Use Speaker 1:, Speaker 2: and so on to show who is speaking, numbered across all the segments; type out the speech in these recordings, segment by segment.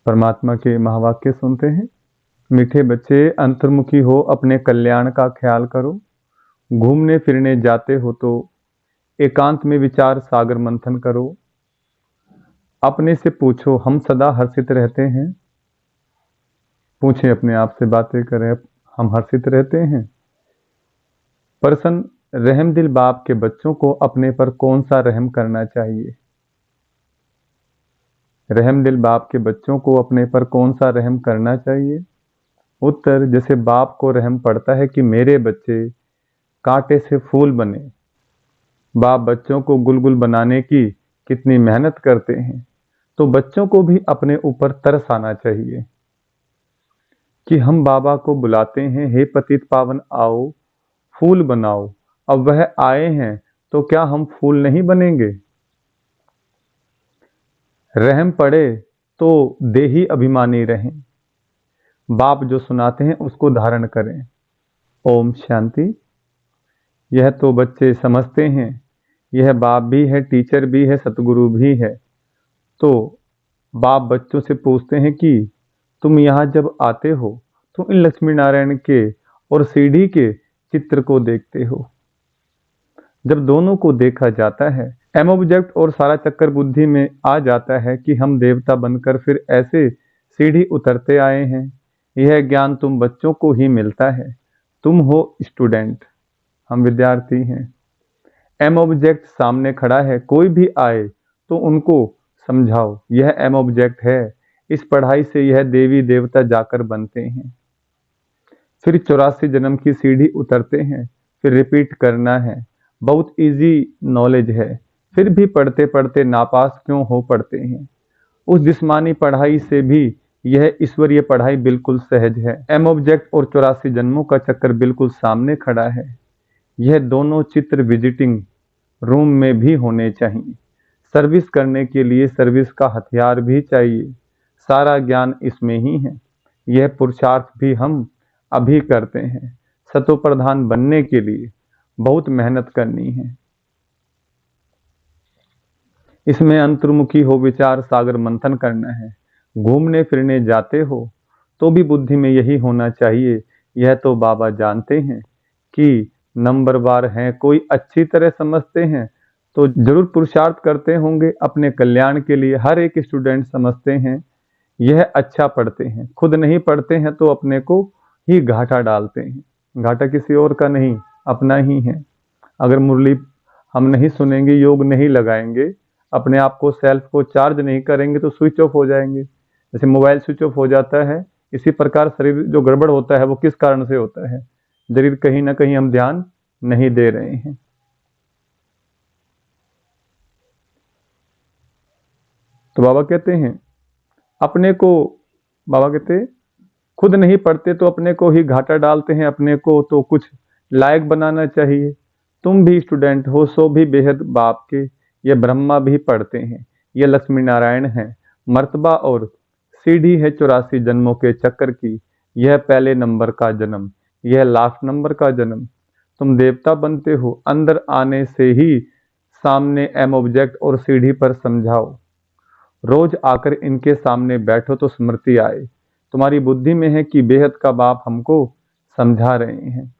Speaker 1: परमात्मा के महावाक्य सुनते हैं। मीठे बच्चे, अंतर्मुखी हो, अपने कल्याण का ख्याल करो। घूमने फिरने जाते हो तो एकांत में विचार सागर मंथन करो। अपने से पूछो, हम सदा हर्षित रहते हैं। पूछें अपने आप से, बातें करें, हम हर्षित रहते हैं। प्रश्न, रहमदिल बाप के बच्चों को अपने पर कौन सा रहम करना चाहिए? रहमदिल बाप के बच्चों को अपने पर कौन सा रहम करना चाहिए? उत्तर, जैसे बाप को रहम पड़ता है कि मेरे बच्चे कांटे से फूल बने। बाप बच्चों को गुलगुल बनाने की कितनी मेहनत करते हैं, तो बच्चों को भी अपने ऊपर तरस आना चाहिए कि हम बाबा को बुलाते हैं, हे पतित पावन आओ, फूल बनाओ। अब वह आए हैं तो क्या हम फूल नहीं बनेंगे? रहम पड़े तो देही अभिमानी रहें। बाप जो सुनाते हैं उसको धारण करें। ओम शांति। यह तो बच्चे समझते हैं, यह बाप भी है, टीचर भी है, सतगुरु भी है। तो बाप बच्चों से पूछते हैं कि तुम यहाँ जब आते हो तो इन लक्ष्मी नारायण के और सीढ़ी के चित्र को देखते हो। जब दोनों को देखा जाता है, एम ऑब्जेक्ट और सारा चक्कर बुद्धि में आ जाता है कि हम देवता बनकर फिर ऐसे सीढ़ी उतरते आए हैं। यह ज्ञान तुम बच्चों को ही मिलता है। तुम हो स्टूडेंट, हम विद्यार्थी हैं। एम ऑब्जेक्ट सामने खड़ा है, कोई भी आए तो उनको समझाओ यह एम ऑब्जेक्ट है। इस पढ़ाई से यह देवी देवता जाकर बनते हैं। फिर 84 जन्म की सीढ़ी उतरते हैं, फिर रिपीट करना है। बहुत इजी नॉलेज है, फिर भी पढ़ते पढ़ते नापास क्यों हो पढ़ते हैं। उस जिस्मानी पढ़ाई से भी यह ईश्वरीय पढ़ाई बिल्कुल सहज है। एम ऑब्जेक्ट और 84 जन्मों का चक्कर बिल्कुल सामने खड़ा है। यह दोनों चित्र विजिटिंग रूम में भी होने चाहिए। सर्विस करने के लिए सर्विस का हथियार भी चाहिए। सारा ज्ञान इसमें ही है। यह पुरुषार्थ भी हम अभी करते हैं। सतो प्रधान बनने के लिए बहुत मेहनत करनी है। इसमें अंतर्मुखी हो, विचार सागर मंथन करना है। घूमने फिरने जाते हो तो भी बुद्धि में यही होना चाहिए। यह तो बाबा जानते हैं कि नंबरवार हैं, कोई अच्छी तरह समझते हैं तो जरूर पुरुषार्थ करते होंगे अपने कल्याण के लिए। हर एक स्टूडेंट समझते हैं, यह अच्छा पढ़ते हैं, खुद नहीं पढ़ते हैं तो अपने को ही घाटा डालते हैं। घाटा किसी और का नहीं, अपना ही है। अगर मुरली हम नहीं सुनेंगे, योग नहीं लगाएंगे, अपने आप को सेल्फ को चार्ज नहीं करेंगे तो स्विच ऑफ हो जाएंगे। जैसे मोबाइल स्विच ऑफ हो जाता है, इसी प्रकार शरीर जो गड़बड़ होता है वो किस कारण से होता है? शरीर कहीं ना कहीं हम ध्यान नहीं दे रहे हैं। तो बाबा कहते हैं अपने को, बाबा कहते खुद नहीं पढ़ते तो अपने को ही घाटा डालते हैं। अपने को तो कुछ लायक बनाना चाहिए। तुम भी स्टूडेंट हो, सो भी बेहद बाप के। ये ब्रह्मा भी पढ़ते हैं, ये लक्ष्मी नारायण हैं। मर्तबा और सीढ़ी है 84 जन्मों के चक्कर की। यह पहले नंबर का जन्म, यह लास्ट नंबर का जन्म। तुम देवता बनते हो, अंदर आने से ही सामने एम ऑब्जेक्ट और सीढ़ी पर समझाओ। रोज आकर इनके सामने बैठो तो स्मृति आए। तुम्हारी बुद्धि में है कि बेहद का बाप हमको समझा रहे हैं।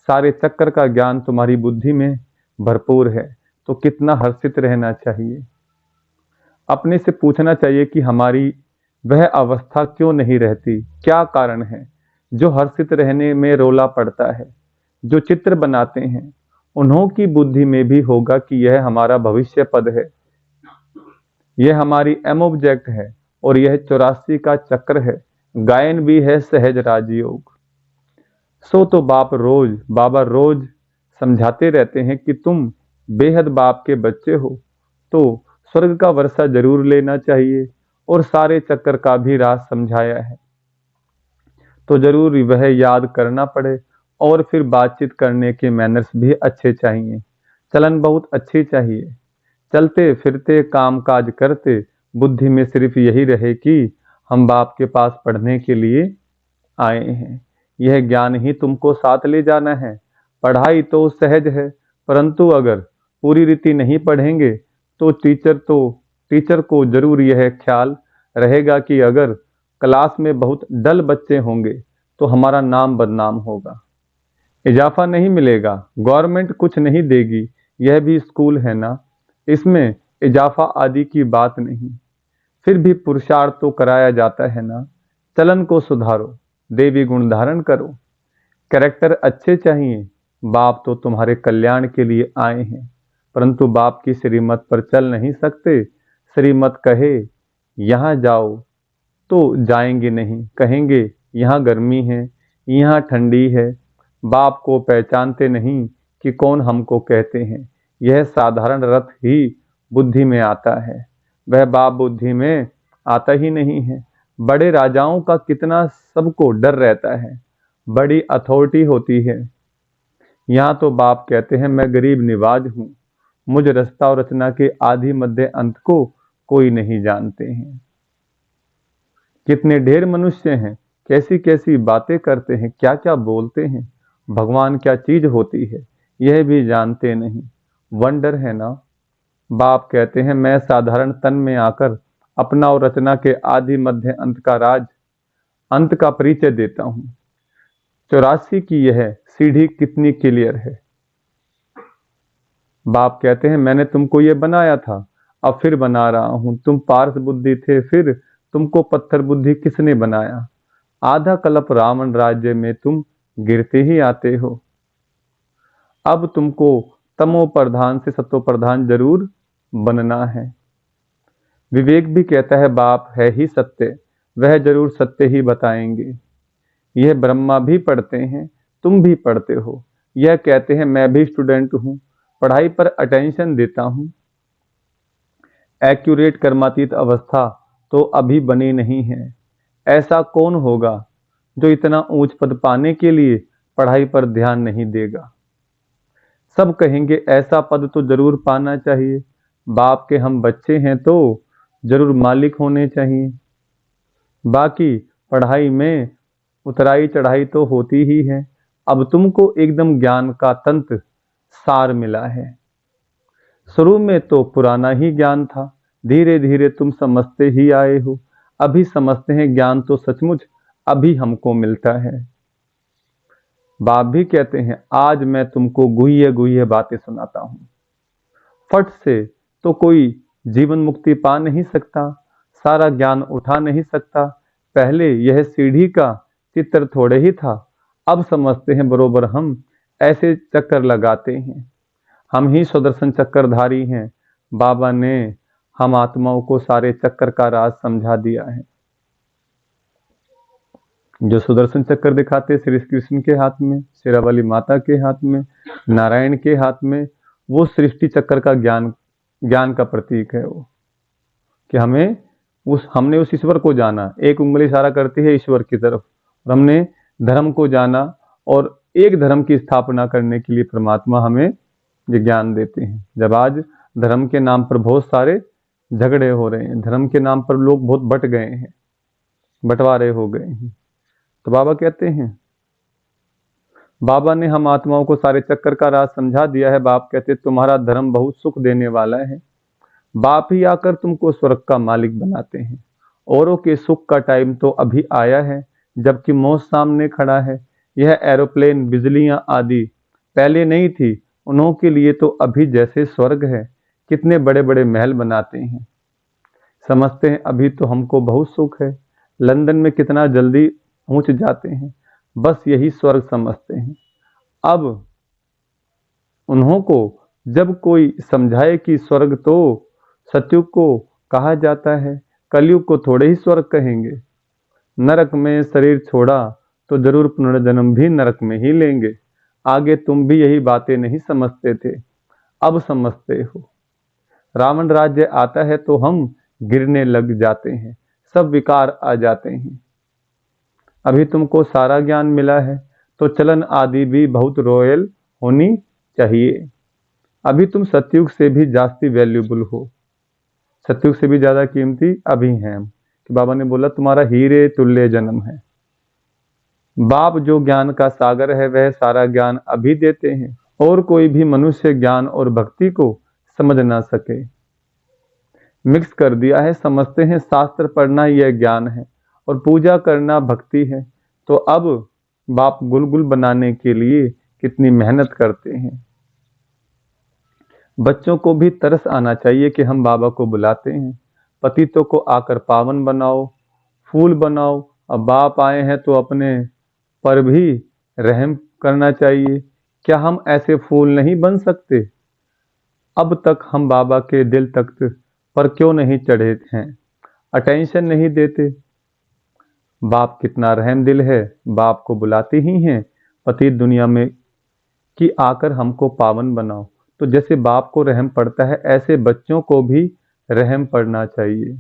Speaker 1: सारे चक्कर का ज्ञान तुम्हारी बुद्धि में भरपूर है, तो कितना हर्षित रहना चाहिए। अपने से पूछना चाहिए कि हमारी वह अवस्था क्यों नहीं रहती, क्या कारण है जो हर्षित रहने में रोला पड़ता है। जो चित्र बनाते हैं उन्हों की बुद्धि में भी होगा कि यह हमारा भविष्य पद है, यह हमारी एम ऑब्जेक्ट है और यह 84 का चक्र है। गायन भी है सहज राजयोग। सो तो बाबा रोज समझाते रहते हैं कि तुम बेहद बाप के बच्चे हो, तो स्वर्ग का वर्षा जरूर लेना चाहिए। और सारे चक्कर का भी राज समझाया है, तो जरूर वह याद करना पड़े। और फिर बातचीत करने के मैनर्स भी अच्छे चाहिए, चलन बहुत अच्छी चाहिए। चलते फिरते काम काज करते बुद्धि में सिर्फ यही रहे कि हम बाप के पास पढ़ने के लिए आए हैं। यह ज्ञान ही तुमको साथ ले जाना है। पढ़ाई तो सहज है, परंतु अगर पूरी रीति नहीं पढ़ेंगे तो टीचर को जरूर यह ख्याल रहेगा कि अगर क्लास में बहुत डल बच्चे होंगे तो हमारा नाम बदनाम होगा। इजाफा नहीं मिलेगा, गवर्नमेंट कुछ नहीं देगी, यह भी स्कूल है ना, इसमें इजाफा आदि की बात नहीं। फिर भी पुरुषार्थ तो कराया जाता है ना। चलन को सुधारो, देवी गुण धारण करो। कैरेक्टर अच्छे चाहिए, बाप तो तुम्हारे कल्याण के लिए आए हैं, परंतु बाप की श्रीमत पर चल नहीं सकते। श्रीमत कहे यहाँ जाओ तो जाएंगे नहीं, कहेंगे यहाँ गर्मी है, यहाँ ठंडी है। बाप को पहचानते नहीं कि कौन हमको कहते हैं। यह साधारण रथ ही बुद्धि में आता है, वह बाप बुद्धि में आता ही नहीं है। बड़े राजाओं का कितना सबको डर रहता है, बड़ी अथॉरिटी होती है। यहाँ तो बाप कहते हैं मैं गरीब निवाज हूँ, मुझ रचता और रचना के आदि मध्य अंत को कोई नहीं जानते हैं। कितने ढेर मनुष्य हैं, कैसी कैसी बातें करते हैं, क्या क्या बोलते हैं, भगवान क्या चीज होती है यह भी जानते नहीं। वंडर है ना। बाप कहते हैं मैं साधारण तन में आकर अपना और रचना के आदि मध्य अंत का राज, अंत का परिचय देता हूं। 84 की यह सीढ़ी कितनी क्लियर है। बाप कहते हैं मैंने तुमको ये बनाया था, अब फिर बना रहा हूं। तुम पारस बुद्धि थे, फिर तुमको पत्थर बुद्धि किसने बनाया। आधा कल्प रावण राज्य में तुम गिरते ही आते हो। अब तुमको तमो प्रधान से सतो प्रधान जरूर बनना है। विवेक भी कहता है बाप है ही सत्य, वह जरूर सत्य ही बताएंगे। यह ब्रह्मा भी पढ़ते हैं, तुम भी पढ़ते हो। यह कहते हैं मैं भी स्टूडेंट हूं, पढ़ाई पर अटेंशन देता हूं। एक्यूरेट कर्मातीत अवस्था तो अभी बनी नहीं है। ऐसा कौन होगा जो इतना ऊंच पद पाने के लिए पढ़ाई पर ध्यान नहीं देगा। सब कहेंगे ऐसा पद तो जरूर पाना चाहिए। बाप के हम बच्चे हैं तो जरूर मालिक होने चाहिए। बाकी पढ़ाई में उतराई चढ़ाई तो होती ही है। अब तुमको एकदम ज्ञान का तंत्र सार मिला है। शुरू में तो पुराना ही ज्ञान था, धीरे धीरे तुम समझते ही आए हो। अभी समझते हैं ज्ञान तो सचमुच अभी हमको मिलता है। बाप भी कहते हैं आज मैं तुमको गुह्य गुह्य बातें सुनाता हूं। फट से तो कोई जीवन मुक्ति पा नहीं सकता, सारा ज्ञान उठा नहीं सकता। पहले यह सीढ़ी का चित्र थोड़े ही था, अब समझते हैं बरोबर हम ऐसे चक्कर लगाते हैं। हम ही सुदर्शन चक्रधारी हैं। बाबा ने हम आत्माओं को सारे चक्कर का राज समझा दिया है। जो सुदर्शन चक्र दिखाते श्री कृष्ण के हाथ में, शेरावाली माता के हाथ में, नारायण के हाथ में, वो सृष्टि चक्र का ज्ञान का प्रतीक है। वो कि हमने उस ईश्वर को जाना। एक उंगली इशारा करती है ईश्वर की तरफ, और हमने धर्म को जाना और एक धर्म की स्थापना करने के लिए परमात्मा हमें ये ज्ञान देते हैं। जब आज धर्म के नाम पर बहुत सारे झगड़े हो रहे हैं, धर्म के नाम पर लोग बहुत बट गए हैं, बंटवारे हो गए हैं, तो बाबा कहते हैं, बाबा ने हम आत्माओं को सारे चक्कर का राज समझा दिया है। बाप कहते तुम्हारा धर्म बहुत सुख देने वाला है। बाप ही आकर तुमको स्वर्ग का मालिक बनाते हैं। औरों के सुख का टाइम तो अभी आया है, जबकि मौत सामने खड़ा है। यह एरोप्लेन, बिजलियां आदि पहले नहीं थी, उन्हों के लिए तो अभी जैसे स्वर्ग है। कितने बड़े बड़े महल बनाते हैं, समझते हैं अभी तो हमको बहुत सुख है। लंदन में कितना जल्दी पहुंच जाते हैं, बस यही स्वर्ग समझते हैं। अब उन्हों को जब कोई समझाए कि स्वर्ग तो सतयुग को कहा जाता है, कलयुग को थोड़े ही स्वर्ग कहेंगे। नरक में शरीर छोड़ा तो जरूर पुनर्जन्म भी नरक में ही लेंगे। आगे तुम भी यही बातें नहीं समझते थे, अब समझते हो। रावण राज्य आता है तो हम गिरने लग जाते हैं, सब विकार आ जाते हैं। अभी तुमको सारा ज्ञान मिला है तो चलन आदि भी बहुत रॉयल होनी चाहिए। अभी तुम सतयुग से भी जास्ती वैल्यूबल हो, सतयुग से भी ज्यादा कीमती अभी हैं। कि बाबा ने बोला तुम्हारा हीरे तुल्य जन्म है। बाप जो ज्ञान का सागर है वह सारा ज्ञान अभी देते हैं, और कोई भी मनुष्य ज्ञान और भक्ति को समझ ना सके। मिक्स कर दिया है, समझते हैं शास्त्र पढ़ना यह ज्ञान है, और पूजा करना भक्ति है। तो अब बाप गुलगुल बनाने के लिए कितनी मेहनत करते हैं। बच्चों को भी तरस आना चाहिए कि हम बाबा को बुलाते हैं। पतितों को आकर पावन बनाओ, फूल बनाओ। अब बाप आए हैं तो अपने पर भी रहम करना चाहिए। क्या हम ऐसे फूल नहीं बन सकते? अब तक हम बाबा के दिल तख्त पर क्यों नहीं चढ़े हैं? अटेंशन नहीं देते। बाप कितना रहम दिल है, बाप को बुलाते ही हैं पति दुनिया में कि आकर हमको पावन बनाओ। तो जैसे बाप को रहम पड़ता है, ऐसे बच्चों को भी रहम पड़ना चाहिए,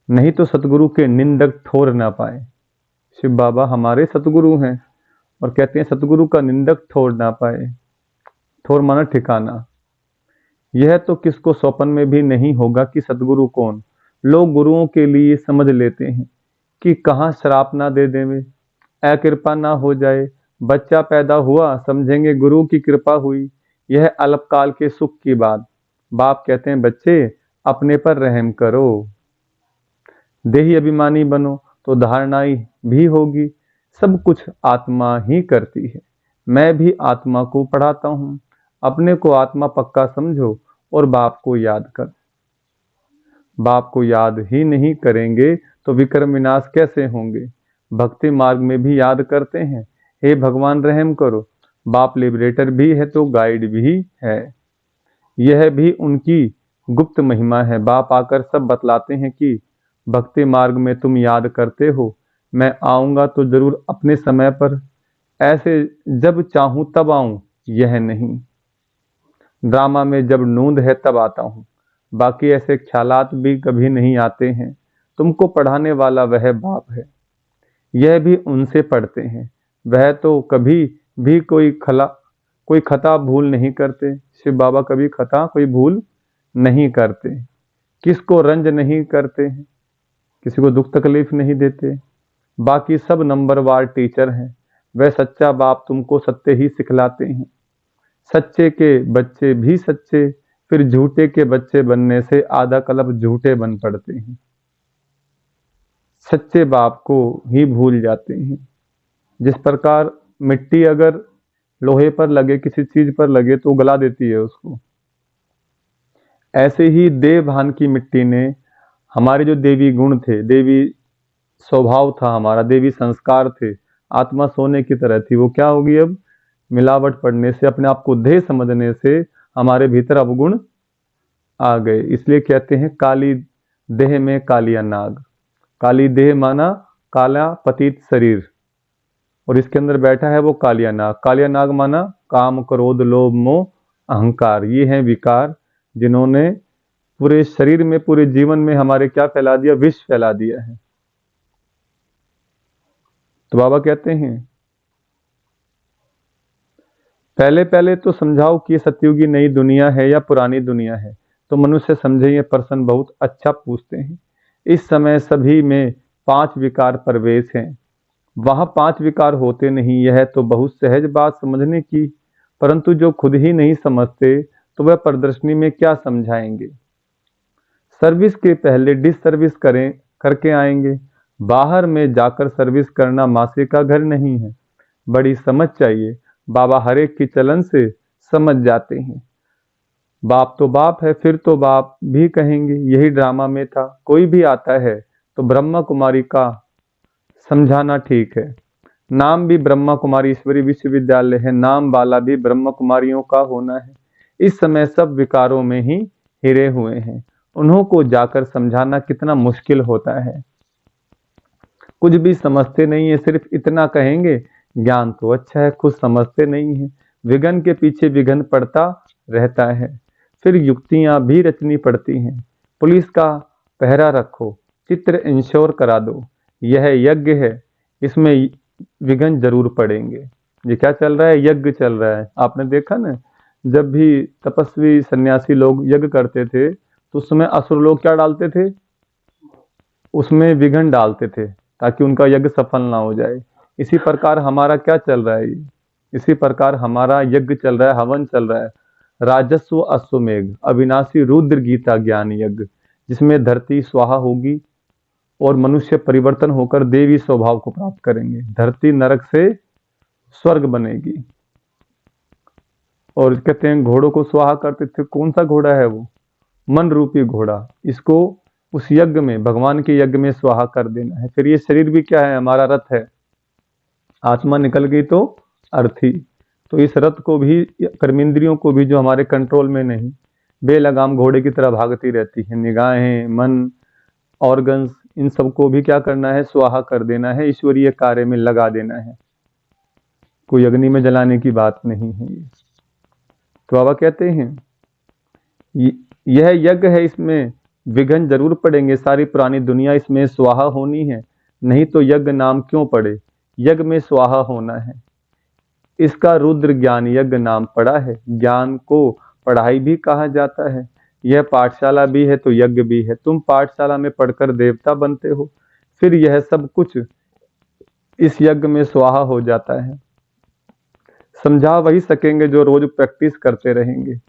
Speaker 1: नहीं तो सतगुरु के निंदक ठोर ना पाए। शिव बाबा हमारे सतगुरु हैं और कहते हैं सतगुरु का निंदक ठोर ना पाए। ठोर माना ठिकाना। यह तो किसको स्वप्न में भी नहीं होगा कि सतगुरु कौन। लोग गुरुओं के लिए समझ लेते हैं कि कहाँ श्राप ना दे देवे, अकृपा ना हो जाए। बच्चा पैदा हुआ समझेंगे गुरु की कृपा हुई, यह अल्पकाल के सुख की बात। बाप कहते हैं बच्चे अपने पर रहम करो, देही अभिमानी बनो तो धारणाई भी होगी। सब कुछ आत्मा ही करती है। मैं भी आत्मा को पढ़ाता हूँ। अपने को आत्मा पक्का समझो और बाप को याद कर। बाप को याद ही नहीं करेंगे तो विक्रम विनाश कैसे होंगे। भक्ति मार्ग में भी याद करते हैं, हे भगवान रहम करो। बाप लिबरेटर भी है तो गाइड भी है। यह भी उनकी गुप्त महिमा है। बाप आकर सब बतलाते हैं कि भक्ति मार्ग में तुम याद करते हो, मैं आऊंगा तो जरूर अपने समय पर, ऐसे जब चाहूं तब आऊं यह नहीं। ड्रामा में जब नूंद है तब आता हूँ, बाकी ऐसे ख्यालात भी कभी नहीं आते हैं। तुमको पढ़ाने वाला वह बाप है, यह भी उनसे पढ़ते हैं। वह तो कभी भी कोई खता भूल नहीं करते। शिव बाबा कभी खता कोई भूल नहीं करते, किसको रंज नहीं करते हैं, किसी को दुख तकलीफ नहीं देते। बाकी सब नंबरवार टीचर हैं। वह सच्चा बाप तुमको सत्य ही सिखलाते हैं। सच्चे के बच्चे भी सच्चे, फिर झूठे के बच्चे बनने से आधा कल्प झूठे बन पड़ते हैं। सच्चे बाप को ही भूल जाते हैं। जिस प्रकार मिट्टी अगर लोहे पर लगे, किसी चीज पर लगे तो गला देती है उसको, ऐसे ही देव भान की मिट्टी ने हमारे जो देवी गुण थे, देवी स्वभाव था हमारा, देवी संस्कार थे, आत्मा सोने की तरह थी, वो क्या होगी अब मिलावट पड़ने से, अपने आप को देह समझने से हमारे भीतर अवगुण आ गए। इसलिए कहते हैं काली देह में कालिया नाग। काली देह माना काला पतित शरीर, और इसके अंदर बैठा है वो कालिया नाग। कालिया नाग माना काम क्रोध लोभ मोह अहंकार। ये हैं विकार जिन्होंने पूरे शरीर में, पूरे जीवन में हमारे क्या फैला दिया, विष फैला दिया है। तो बाबा कहते हैं पहले पहले तो समझाओ कि सतयुगी नई दुनिया है या पुरानी दुनिया है। तो मनुष्य समझे ये प्रश्न बहुत अच्छा पूछते हैं। इस समय सभी में 5 विकार प्रवेश हैं, वहां 5 विकार होते नहीं। यह तो बहुत सहज बात समझने की, परंतु जो खुद ही नहीं समझते तो वह प्रदर्शनी में क्या समझाएंगे। सर्विस के पहले डिस सर्विस करके आएंगे। बाहर में जाकर सर्विस करना मासी का घर नहीं है, बड़ी समझ चाहिए। बाबा हर एक की चलन से समझ जाते हैं। बाप तो बाप है, फिर तो बाप भी कहेंगे। यही ड्रामा में था। कोई भी आता है तो ब्रह्मा कुमारी का समझाना ठीक है। नाम भी ब्रह्मा कुमारी ईश्वरी विश्वविद्यालय है, नाम वाला भी ब्रह्मा कुमारियों का होना है। इस समय सब विकारों में ही हिरे हुए हैं, उन्हों को जाकर समझाना कितना मुश्किल होता है। कुछ भी समझते नहीं है, सिर्फ इतना कहेंगे ज्ञान तो अच्छा है, कुछ समझते नहीं है। विघ्न के पीछे विघ्न पड़ता रहता है, फिर युक्तियां भी रचनी पड़ती हैं। पुलिस का पहरा रखो, चित्र इंश्योर करा दो, यह यज्ञ है, इसमें विघ्न जरूर पड़ेंगे। ये क्या चल रहा है, यज्ञ चल रहा है। आपने देखा ना, जब भी तपस्वी सन्यासी लोग यज्ञ करते थे तो उसमें असुर लोग क्या डालते थे, उसमें विघ्न डालते थे ताकि उनका यज्ञ सफल ना हो जाए। इसी प्रकार हमारा क्या चल रहा है, इसी प्रकार हमारा यज्ञ चल रहा है, हवन चल रहा है। राजस्व अश्वमेघ अविनाशी रुद्र गीता ज्ञान यज्ञ, जिसमें धरती स्वाहा होगी, और मनुष्य परिवर्तन होकर देवी स्वभाव को प्राप्त करेंगे। धरती नरक से स्वर्ग बनेगी। और कहते हैं घोड़ों को स्वाहा करते थे, कौन सा घोड़ा है वो? मन रूपी घोड़ा। इसको उस यज्ञ में, भगवान के यज्ञ में स्वाहा कर देना है। फिर ये शरीर भी क्या है? हमारा रथ है। आत्मा निकल गई तो अर्थी। तो इस रथ को भी, कर्मेंद्रियों को भी, जो हमारे कंट्रोल में नहीं, बेलगाम घोड़े की तरह भागती रहती है, निगाहें, मन, ऑर्गन्स, इन सबको भी क्या करना है? स्वाहा कर देना है, ईश्वरीय कार्य में लगा देना है। कोई अग्नि में जलाने की बात नहीं है ये। तो बाबा कहते हैं यह यज्ञ है, इसमें विघ्न जरूर पड़ेंगे, सारी पुरानी दुनिया इसमें स्वाहा होनी है, नहीं तो यज्ञ नाम क्यों पड़े? यज्ञ में स्वाहा होना है। इसका रुद्र ज्ञान यज्ञ नाम पड़ा है। ज्ञान को पढ़ाई भी कहा जाता है। यह पाठशाला भी है तो यज्ञ भी है। तुम पाठशाला में पढ़कर देवता बनते हो, फिर यह सब कुछ इस यज्ञ में स्वाहा हो जाता है। समझा वही सकेंगे जो रोज प्रैक्टिस करते रहेंगे।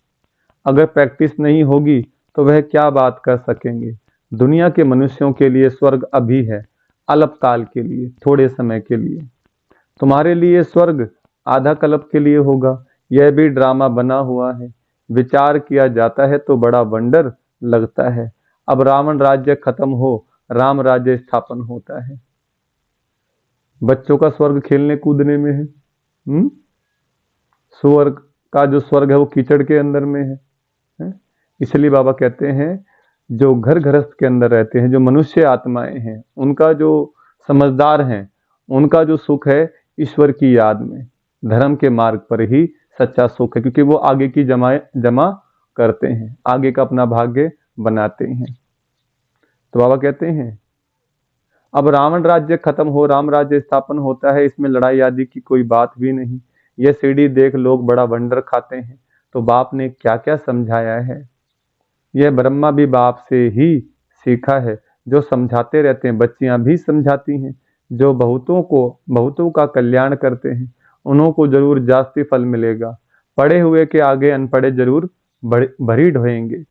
Speaker 1: अगर प्रैक्टिस नहीं होगी तो वह क्या बात कर सकेंगे? दुनिया के मनुष्यों के लिए स्वर्ग अभी है, अल्पकाल के लिए, थोड़े समय के लिए। तुम्हारे लिए स्वर्ग आधा कल्प के लिए होगा। यह भी ड्रामा बना हुआ है। विचार किया जाता है तो बड़ा वंडर लगता है। अब रावण राज्य खत्म हो, राम राज्य स्थापन होता है। बच्चों का स्वर्ग खेलने कूदने में है। स्वर्ग का जो स्वर्ग है वो कीचड़ के अंदर में है? इसलिए बाबा कहते हैं जो घर गृहस्थ के अंदर रहते हैं, जो मनुष्य आत्माएं हैं, उनका जो समझदार हैं, उनका जो सुख है ईश्वर की याद में, धर्म के मार्ग पर ही सच्चा सुख है, क्योंकि वो आगे की जमा करते हैं, आगे का अपना भाग्य बनाते हैं। तो बाबा कहते हैं अब रावण राज्य खत्म हो, राम राज्य स्थापन होता है। इसमें लड़ाई आदि की कोई बात भी नहीं। यह सीढ़ी देख लोग बड़ा वंडर खाते हैं। तो बाप ने क्या क्या समझाया है? यह ब्रह्मा भी बाप से ही सीखा है, जो समझाते रहते हैं। बच्चियां भी समझाती हैं। जो बहुतों का कल्याण करते हैं, उन्हों को जरूर जास्ती फल मिलेगा। पढ़े हुए के आगे अनपढ़े जरूर भरी ढोएंगे।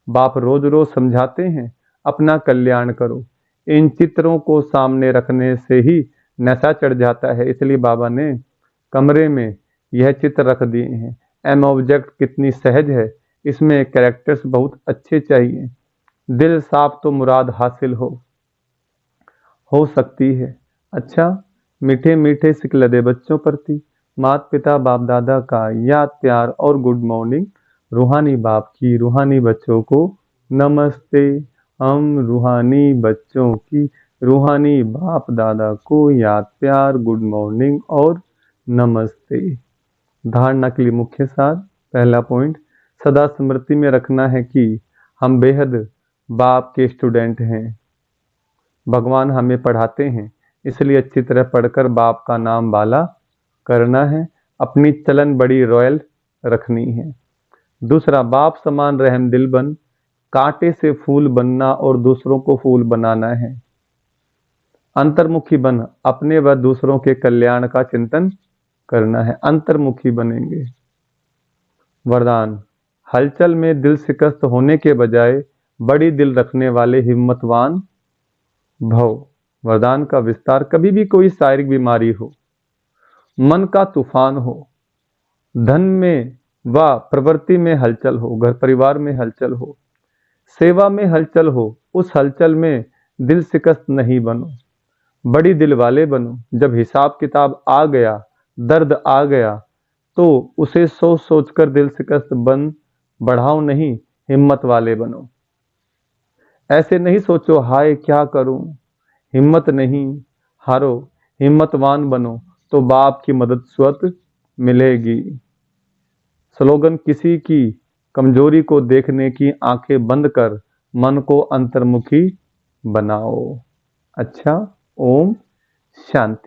Speaker 1: बाप रोज रोज समझाते हैं, अपना कल्याण करो। इन चित्रों को सामने रखने से ही नशा चढ़ जाता है। इसलिए बाबा ने कमरे में यह चित्र रख दिए हैं। एम ऑब्जेक्ट कितनी सहज है, इसमें कैरेक्टर्स बहुत अच्छे चाहिए। दिल साफ तो मुराद हासिल हो सकती है। अच्छा, मीठे मीठे सिकलदे बच्चों प्रति माता पिता बाप दादा का याद प्यार और गुड मॉर्निंग। रूहानी बाप की रूहानी बच्चों को नमस्ते। हम रूहानी बच्चों की रूहानी बाप दादा को याद प्यार, गुड मॉर्निंग और नमस्ते। धारणा के लिए मुख्य सार। पहला पॉइंट, सदा स्मृति में रखना है कि हम बेहद बाप के स्टूडेंट हैं। भगवान हमें पढ़ाते हैं, इसलिए अच्छी तरह पढ़कर बाप का नाम बाला करना है। अपनी चलन बड़ी रॉयल रखनी है। दूसरा, बाप समान रहम दिल बन कांटे से फूल बनना और दूसरों को फूल बनाना है। अंतर्मुखी बन अपने व दूसरों के कल्याण का चिंतन करना है। अंतर्मुखी बनेंगे। वरदान, हलचल में दिल शिकस्त होने के बजाय बड़ी दिल रखने वाले हिम्मतवान भव। वरदान का विस्तार, कभी भी कोई शारीरिक बीमारी हो, मन का तूफान हो, धन में व प्रवृत्ति में हलचल हो, घर परिवार में हलचल हो, सेवा में हलचल हो, उस हलचल में दिल शिकस्त नहीं बनो, बड़ी दिल वाले बनो। जब हिसाब किताब आ गया, दर्द आ गया, तो उसे सोच सोच कर दिल शिकस्त बन बढ़ाओ नहीं, हिम्मत वाले बनो। ऐसे नहीं सोचो हाय क्या करूं, हिम्मत नहीं हारो, हिम्मतवान बनो तो बाप की मदद स्वतः मिलेगी। स्लोगन, किसी की कमजोरी को देखने की आंखें बंद कर मन को अंतर्मुखी बनाओ। अच्छा, ओम शांति।